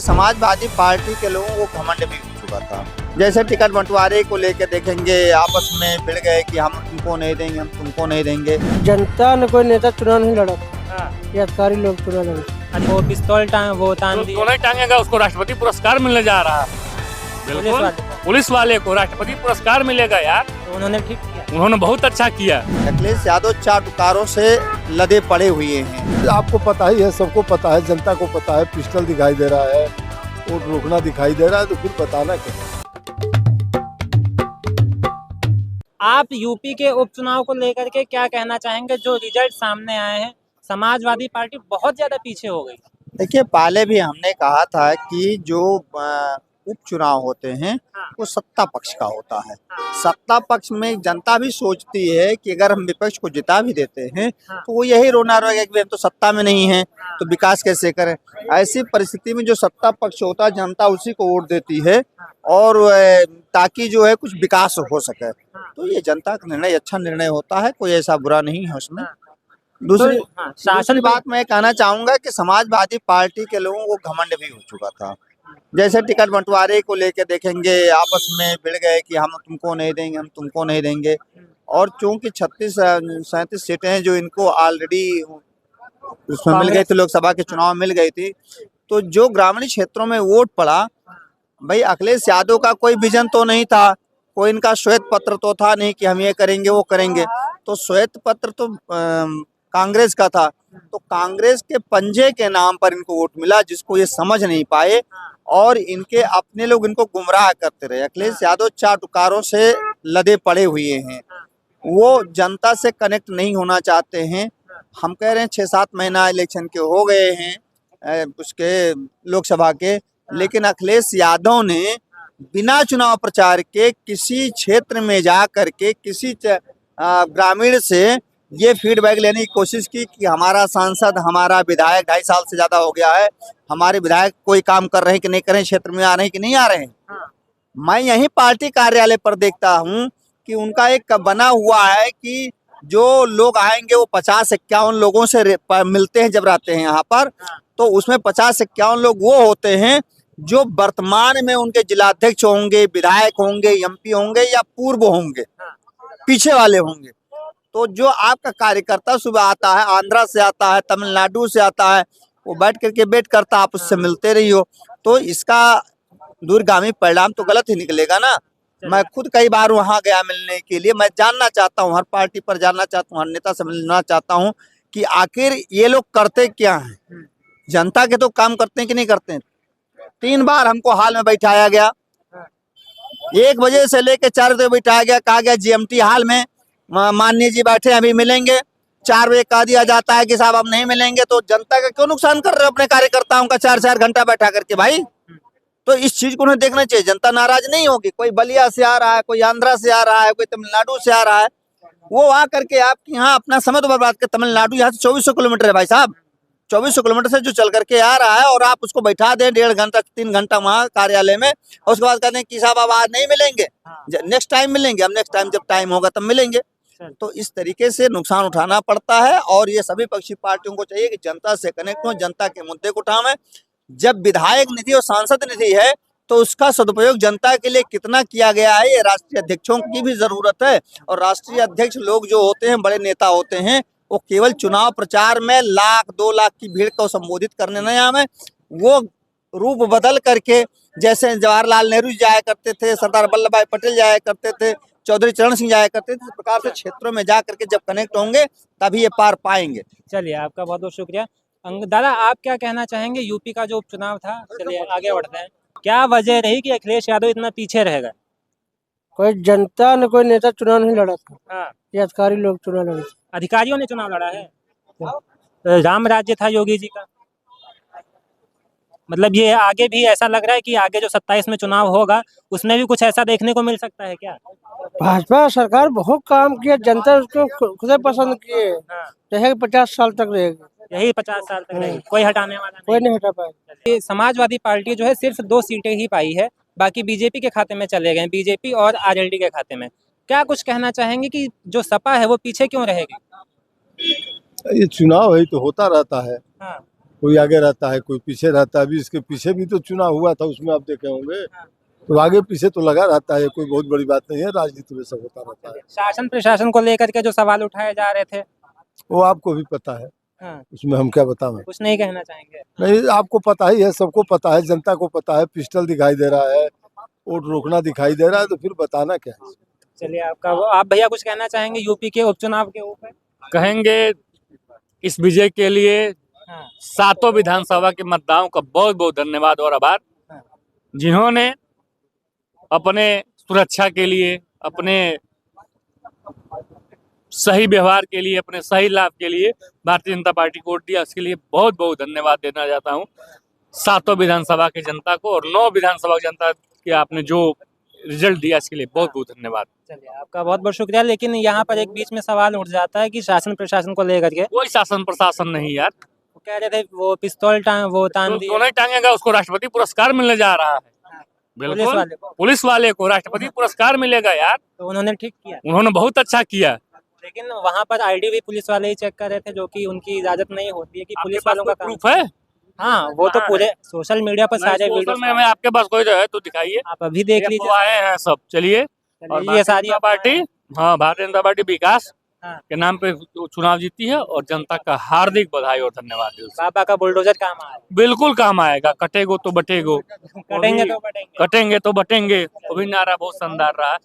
Samajwadi party के लोगों को घमंड भी हो चुका था। जैसे टिकट बंटवारे को लेकर देखेंगे, आपस में भिड़ गए कि हम तुमको नहीं देंगे, हम तुमको नहीं देंगे। जनता ने कोई नेता चुनाव नहीं लड़ा, ये अधिकारी लोग चुनाव लड़े। वो पिस्तौल तान दी, नहीं टांगेगा उसको राष्ट्रपति पुरस्कार मिलने जा रहा है। बिल्कुल पुलिस वाले को राष्ट्रपति पुरस्कार मिलेगा यार। तो उन्होंने ठीक किया, उन्होंने बहुत अच्छा किया। अखिलेश यादव चाटुकारों से लदे पड़े हुए हैं। आपको पता ही है, सबको पता है, जनता को पता है। पिस्टल दिखाई दे रहा है, वोट रोकना दिखाई दे रहा है, तो फिर बताना क्या। आप यूपी के उपचुनाव को लेकर के क्या कहना चाहेंगे? जो रिजल्ट सामने आए हैं, समाजवादी पार्टी बहुत ज्यादा पीछे हो गई। देखिए, पहले भी हमने कहा था कि जो उपचुनाव होते हैं वो सत्ता पक्ष का होता है। सत्ता पक्ष में जनता भी सोचती है कि अगर हम विपक्ष को जिता भी देते हैं तो वो यही रोना रोएगा कि हम तो सत्ता में नहीं है, तो विकास कैसे करें। ऐसी परिस्थिति में जो सत्ता पक्ष होता है, जनता उसी को वोट देती है और ताकि जो है कुछ विकास हो सके। तो ये जनता का निर्णय अच्छा निर्णय होता है, कोई ऐसा बुरा नहीं है उसमें। दूसरी शासन बात मैं कहना चाहूंगा कि समाजवादी पार्टी के लोगों को घमंड भी हो चुका था। जैसे टिकट बंटवारे को लेकर देखेंगे, आपस में भिड़ गए कि हम तुमको नहीं देंगे, हम तुमको नहीं देंगे। और चूंकि 36-37 सीटें हैं जो इनको ऑलरेडी उसमें मिल गई थी, लोकसभा के चुनाव मिल गई थी, तो जो ग्रामीण क्षेत्रों में वोट पड़ा, भाई अखिलेश यादव का कोई विजन तो नहीं था, कोई इनका श्वेत पत्र तो था नहीं कि हम ये करेंगे वो करेंगे। तो श्वेत पत्र तो कांग्रेस का था, तो कांग्रेस के पंजे के नाम पर इनको वोट मिला, जिसको ये समझ नहीं पाए और इनके अपने लोग इनको गुमराह करते रहे। अखिलेश यादव चाटुकारों से लदे पड़े हुए हैं, वो जनता से कनेक्ट नहीं होना चाहते हैं। हम कह रहे हैं 6-7 महीना इलेक्शन के हो गए हैं उसके लोकसभा के, लेकिन अखिलेश यादव ने बिना चुनाव प्रचार के किसी क्षेत्र में जा करके किसी ग्रामीण से ये फीडबैक लेने की कोशिश की कि हमारा सांसद, हमारा विधायक 2.5 साल से ज्यादा हो गया है, हमारे विधायक कोई काम कर रहे हैं कि नहीं कर रहे हैं, क्षेत्र में आ रहे हैं कि नहीं आ रहे हैं। मैं यही पार्टी कार्यालय पर देखता हूं कि उनका एक बना हुआ है कि जो लोग आएंगे वो 50-51 लोगों से मिलते हैं जब रहते हैं यहाँ पर, तो उसमें 50-51 लोग वो होते हैं जो वर्तमान में उनके जिलाध्यक्ष होंगे, विधायक होंगे, एमपी होंगे या पूर्व होंगे, पीछे वाले होंगे। तो जो आपका कार्यकर्ता सुबह आता है, आंध्रा से आता है, तमिलनाडु से आता है, वो बैठ करके वेट करता, आप उससे मिलते रही हो, तो इसका दूरगामी परिणाम तो गलत ही निकलेगा ना। मैं खुद कई बार वहां गया मिलने के लिए। मैं जानना चाहता हूँ, हर पार्टी पर जानना चाहता हूँ, हर नेता से मिलना चाहता हूँ कि आखिर ये लोग करते क्या हैं, जनता के तो काम करते हैं कि नहीं करते हैं। 3 बार हमको हाल में बैठाया गया, 1 बजे से लेकर 4 बजे बैठाया गया, कहा गया जीएमटी हाल में माननीय जी बैठे अभी मिलेंगे। 4 बजे कह दिया जाता है कि साहब अब नहीं मिलेंगे। तो जनता का क्यों नुकसान कर रहे हो अपने कार्यकर्ताओं का 4-4 घंटा बैठा करके भाई। तो इस चीज को उन्हें देखना चाहिए। जनता नाराज नहीं होगी, कोई बलिया से आ रहा है, कोई आंध्रा से आ रहा है, कोई तमिलनाडु से आ रहा है, वो आ करके आपके यहाँ अपना समय तो बर्बाद कर। तमिलनाडु यहाँ से 2400 किलोमीटर है भाई साहब, 2400 किलोमीटर से जो चल करके आ रहा है और आप उसको बैठा दें 1.5 घंटा 3 घंटा वहाँ कार्यालय में, और उसके बाद कहते हैं कि साहब अब आज नहीं मिलेंगे, नेक्स्ट टाइम मिलेंगे। अब नेक्स्ट टाइम जब टाइम होगा तब मिलेंगे। तो इस तरीके से नुकसान उठाना पड़ता है और ये सभी पक्षी पार्टियों को चाहिए कि जनता से कनेक्ट हो, जनता के मुद्दे को उठावें। जब विधायक निधि और सांसद निधि है तो उसका सदुपयोग जनता के लिए कितना किया गया है, ये राष्ट्रीय अध्यक्षों की भी जरूरत है। और राष्ट्रीय अध्यक्ष लोग जो होते हैं, बड़े नेता होते हैं, वो केवल चुनाव प्रचार में 1-2 लाख की भीड़ को संबोधित करने नहीं आवे, वो रूप बदल करके, जैसे जवाहरलाल नेहरू जाया करते थे, सरदार वल्लभ भाई पटेल जाया करते थे, चौधरी चरण सिंह जाया करते थे, इस प्रकार से क्षेत्रों में जा करके जब कनेक्ट होंगे तभी ये पार पाएंगे। चलिए, आपका बहुत बहुत शुक्रिया। दादा, आप क्या कहना चाहेंगे? यूपी का जो उपचुनाव था, चलिए आगे बढ़ते हैं। क्या वजह रही कि अखिलेश यादव इतना पीछे रह गए? कोई जनता ने कोई नेता चुनाव नहीं लड़ा था, ये अधिकारी लोग चुनाव लड़े। अधिकारियों ने चुनाव लड़ा है। राम राज्य था योगी जी का, मतलब ये आगे भी ऐसा लग रहा है कि आगे जो 27 में चुनाव होगा उसमें भी कुछ ऐसा देखने को मिल सकता है क्या? भाजपा सरकार बहुत काम किया, जनता उसको खुद पसंद किए, चाहे 50 साल तक रहेगी, यही 50 साल तक रहेगी, कोई हटाने वाला नहीं। कोई नहीं हटा पाएगा। ये समाजवादी पार्टी जो है सिर्फ 2 सीटें ही पाई है, बाकी बीजेपी के खाते में चले गए, बीजेपी और आरएलडी के खाते में। क्या कुछ कहना चाहेंगे कि जो सपा है वो पीछे क्यों रहेगी? ये चुनाव है तो होता रहता है। कोई आगे रहता है, कोई पीछे रहता है। अभी इसके पीछे भी तो चुनाव हुआ था, उसमें आप देखे होंगे, तो आगे पीछे तो लगा रहता है, कोई बहुत बड़ी बात नहीं है, राजनीति में सब होता रहता है। शासन प्रशासन को लेकर के जो सवाल उठाए जा रहे थे, वो आपको भी पता है, हाँ, उसमें हम क्या बताएं। कुछ नहीं कहना चाहेंगे? नहीं, आपको पता ही है, सबको पता है, जनता को पता है, पिस्टल दिखाई दे रहा है, वोट रोकना दिखाई दे रहा है, तो फिर बताना क्या है। चलिए, आप भैया कुछ कहना चाहेंगे यूपी के उपचुनाव के ऊपर? कहेंगे इस विजय के लिए हाँ, 7 विधानसभा के मतदाताओं का बहुत बहुत धन्यवाद और आभार, हाँ। जिन्होंने अपने सुरक्षा के लिए, अपने सही व्यवहार के लिए, अपने सही लाभ के लिए भारतीय जनता पार्टी को वोट दिया। इसके लिए बहुत बहुत धन्यवाद देना चाहता हूँ 7 विधानसभा की जनता को और 9 विधानसभा की जनता के आपने जो रिजल्ट दिया, इसके लिए बहुत बहुत धन्यवाद। चलिए, आपका बहुत बहुत शुक्रिया। लेकिन यहाँ पर एक बीच में सवाल उठ जाता है कि शासन प्रशासन को लेकर के कोई शासन प्रशासन नहीं यार, वो कह रहे थे वो पिस्तौल तान तो दिए नहीं टांगेगा, उसको राष्ट्रपति पुरस्कार मिलने जा रहा है। पुलिस बिल्कुल, वाले को, पुलिस वाले को राष्ट्रपति पुरस्कार मिलेगा यार। तो उन्होंने ठीक किया। उन्होंने बहुत अच्छा किया। लेकिन वहाँ पर आईडी भी पुलिस वाले ही चेक कर रहे थे, जो कि उनकी इजाजत नहीं होती है कि आपके पुलिस पास वालों का कोई काम। प्रूफ है? हाँ, वो तो कहाँ पूरे सोशल मीडिया पर सारे नहीं, वीडियो सोशल में आपके पास कोई है तो दिखाइए। आप अभी देख ये लीजिए। आए हैं सब। चलिए, और चलिए, ये सारी जनता पार्टी, हाँ, भारतीय जनता पार्टी विकास हाँ। के नाम पे चुनाव जीती है और जनता का हार्दिक बधाई और धन्यवाद दिल से। बाबा का बुलडोजर काम आया। बिल्कुल काम आएगा, कटेगो तो बटेगो, कटेंगे तो बटेंगे। कटेंगे तो बटेंगे। वो भी नारा बहुत शानदार रहा।